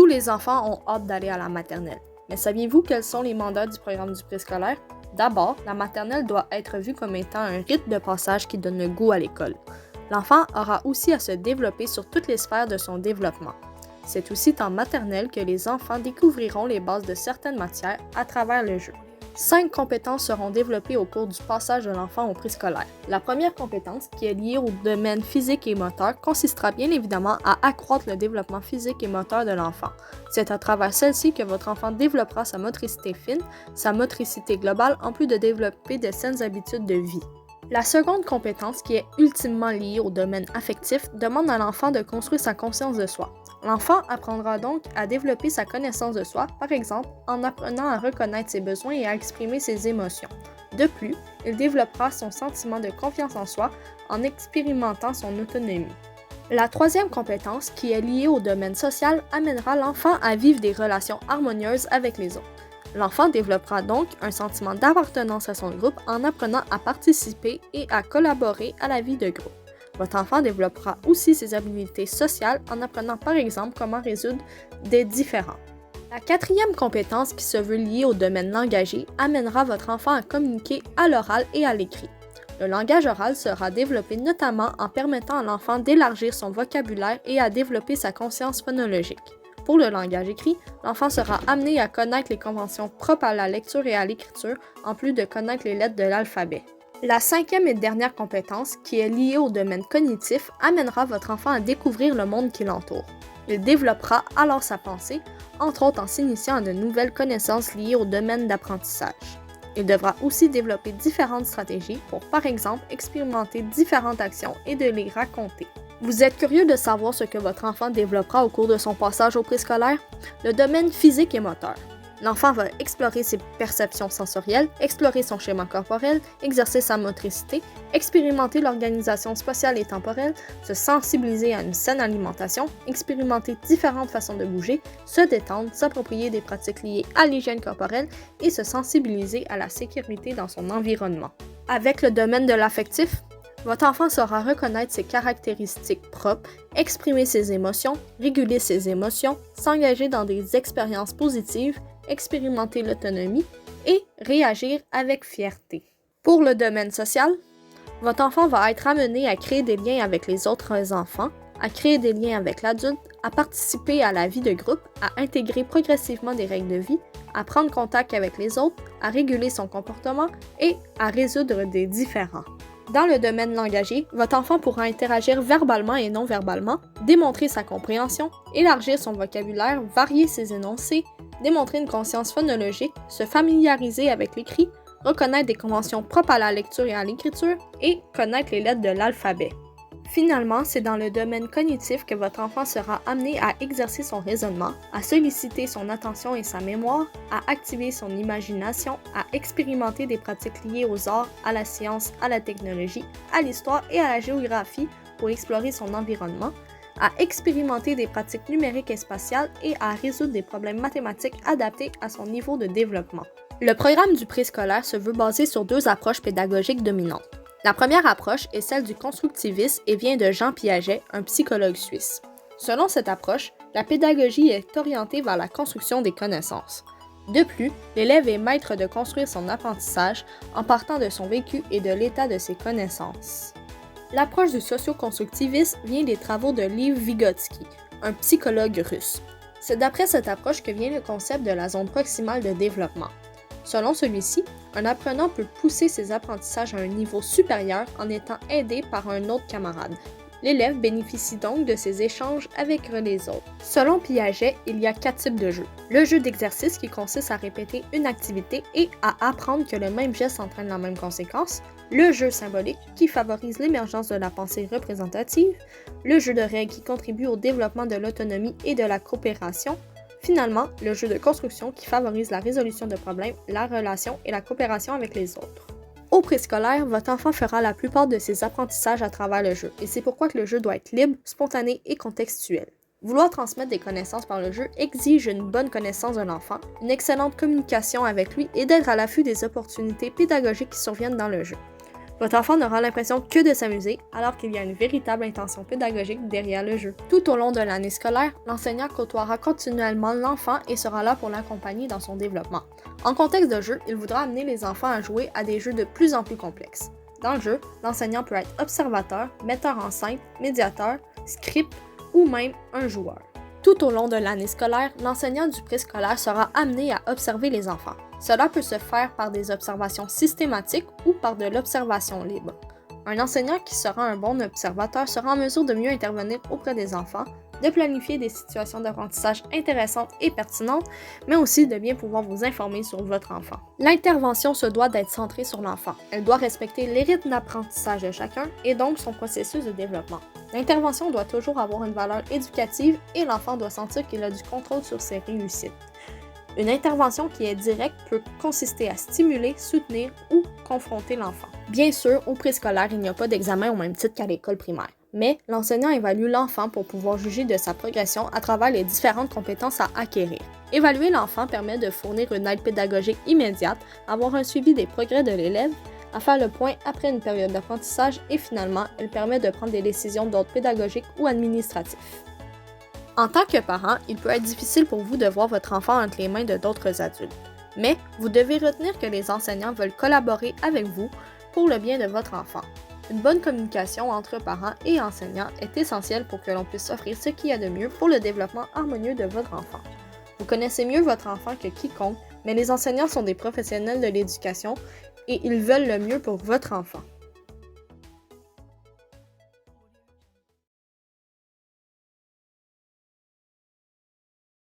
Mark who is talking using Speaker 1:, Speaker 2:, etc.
Speaker 1: Tous les enfants ont hâte d'aller à la maternelle. Mais saviez-vous quels sont les mandats du programme du préscolaire? D'abord, la maternelle doit être vue comme étant un rite de passage qui donne le goût à l'école. L'enfant aura aussi à se développer sur toutes les sphères de son développement. C'est aussi en maternelle que les enfants découvriront les bases de certaines matières à travers le jeu. 5 compétences seront développées au cours du passage de l'enfant au préscolaire. La première compétence, qui est liée au domaine physique et moteur, consistera bien évidemment à accroître le développement physique et moteur de l'enfant. C'est à travers celle-ci que votre enfant développera sa motricité fine, sa motricité globale, en plus de développer de saines habitudes de vie. La seconde compétence, qui est ultimement liée au domaine affectif, demande à l'enfant de construire sa conscience de soi. L'enfant apprendra donc à développer sa connaissance de soi, par exemple en apprenant à reconnaître ses besoins et à exprimer ses émotions. De plus, il développera son sentiment de confiance en soi en expérimentant son autonomie. La troisième compétence, qui est liée au domaine social, amènera l'enfant à vivre des relations harmonieuses avec les autres. L'enfant développera donc un sentiment d'appartenance à son groupe en apprenant à participer et à collaborer à la vie de groupe. Votre enfant développera aussi ses habiletés sociales en apprenant par exemple comment résoudre des différends. La quatrième compétence, qui se veut liée au domaine langagier, amènera votre enfant à communiquer à l'oral et à l'écrit. Le langage oral sera développé notamment en permettant à l'enfant d'élargir son vocabulaire et à développer sa conscience phonologique. Pour le langage écrit, l'enfant sera amené à connaître les conventions propres à la lecture et à l'écriture, en plus de connaître les lettres de l'alphabet. La cinquième et dernière compétence, qui est liée au domaine cognitif, amènera votre enfant à découvrir le monde qui l'entoure. Il développera alors sa pensée, entre autres en s'initiant à de nouvelles connaissances liées au domaine d'apprentissage. Il devra aussi développer différentes stratégies pour, par exemple, expérimenter différentes actions et de les raconter. Vous êtes curieux de savoir ce que votre enfant développera au cours de son passage au préscolaire? Le domaine physique et moteur. L'enfant va explorer ses perceptions sensorielles, explorer son schéma corporel, exercer sa motricité, expérimenter l'organisation spatiale et temporelle, se sensibiliser à une saine alimentation, expérimenter différentes façons de bouger, se détendre, s'approprier des pratiques liées à l'hygiène corporelle et se sensibiliser à la sécurité dans son environnement. Avec le domaine de l'affectif, votre enfant saura reconnaître ses caractéristiques propres, exprimer ses émotions, réguler ses émotions, s'engager dans des expériences positives, expérimenter l'autonomie et réagir avec fierté. Pour le domaine social, votre enfant va être amené à créer des liens avec les autres enfants, à créer des liens avec l'adulte, à participer à la vie de groupe, à intégrer progressivement des règles de vie, à prendre contact avec les autres, à réguler son comportement et à résoudre des différends. Dans le domaine langagier, votre enfant pourra interagir verbalement et non verbalement, démontrer sa compréhension, élargir son vocabulaire, varier ses énoncés, démontrer une conscience phonologique, se familiariser avec l'écrit, reconnaître des conventions propres à la lecture et à l'écriture et connaître les lettres de l'alphabet. Finalement, c'est dans le domaine cognitif que votre enfant sera amené à exercer son raisonnement, à solliciter son attention et sa mémoire, à activer son imagination, à expérimenter des pratiques liées aux arts, à la science, à la technologie, à l'histoire et à la géographie pour explorer son environnement, à expérimenter des pratiques numériques et spatiales et à résoudre des problèmes mathématiques adaptés à son niveau de développement. Le programme du préscolaire se veut basé sur 2 approches pédagogiques dominantes. La première approche est celle du constructivisme et vient de Jean Piaget, un psychologue suisse. Selon cette approche, la pédagogie est orientée vers la construction des connaissances. De plus, l'élève est maître de construire son apprentissage en partant de son vécu et de l'état de ses connaissances. L'approche du socio-constructivisme vient des travaux de Lev Vygotsky, un psychologue russe. C'est d'après cette approche que vient le concept de la zone proximale de développement. Selon celui-ci, un apprenant peut pousser ses apprentissages à un niveau supérieur en étant aidé par un autre camarade. L'élève bénéficie donc de ces échanges avec les autres. Selon Piaget, il y a 4 types de jeux. Le jeu d'exercice qui consiste à répéter une activité et à apprendre que le même geste entraîne la même conséquence. Le jeu symbolique qui favorise l'émergence de la pensée représentative. Le jeu de règles qui contribue au développement de l'autonomie et de la coopération. Finalement, le jeu de construction qui favorise la résolution de problèmes, la relation et la coopération avec les autres. Au préscolaire, votre enfant fera la plupart de ses apprentissages à travers le jeu, et c'est pourquoi que le jeu doit être libre, spontané et contextuel. Vouloir transmettre des connaissances par le jeu exige une bonne connaissance de l'enfant, une excellente communication avec lui et d'être à l'affût des opportunités pédagogiques qui surviennent dans le jeu. Votre enfant n'aura l'impression que de s'amuser, alors qu'il y a une véritable intention pédagogique derrière le jeu. Tout au long de l'année scolaire, l'enseignant côtoiera continuellement l'enfant et sera là pour l'accompagner dans son développement. En contexte de jeu, il voudra amener les enfants à jouer à des jeux de plus en plus complexes. Dans le jeu, l'enseignant peut être observateur, metteur en scène, médiateur, script ou même un joueur. Tout au long de l'année scolaire, l'enseignant du préscolaire sera amené à observer les enfants. Cela peut se faire par des observations systématiques ou par de l'observation libre. Un enseignant qui sera un bon observateur sera en mesure de mieux intervenir auprès des enfants, de planifier des situations d'apprentissage intéressantes et pertinentes, mais aussi de bien pouvoir vous informer sur votre enfant. L'intervention se doit d'être centrée sur l'enfant. Elle doit respecter les rythmes d'apprentissage de chacun et donc son processus de développement. L'intervention doit toujours avoir une valeur éducative et l'enfant doit sentir qu'il a du contrôle sur ses réussites. Une intervention qui est directe peut consister à stimuler, soutenir ou confronter l'enfant. Bien sûr, au préscolaire, il n'y a pas d'examen au même titre qu'à l'école primaire, mais l'enseignant évalue l'enfant pour pouvoir juger de sa progression à travers les différentes compétences à acquérir. Évaluer l'enfant permet de fournir une aide pédagogique immédiate, avoir un suivi des progrès de l'élève, à faire le point après une période d'apprentissage et finalement, elle permet de prendre des décisions d'ordre pédagogique ou administratif. En tant que parent, il peut être difficile pour vous de voir votre enfant entre les mains de d'autres adultes. Mais vous devez retenir que les enseignants veulent collaborer avec vous pour le bien de votre enfant. Une bonne communication entre parents et enseignants est essentielle pour que l'on puisse offrir ce qu'il y a de mieux pour le développement harmonieux de votre enfant. Vous connaissez mieux votre enfant que quiconque, mais les enseignants sont des professionnels de l'éducation et ils veulent le mieux pour votre enfant.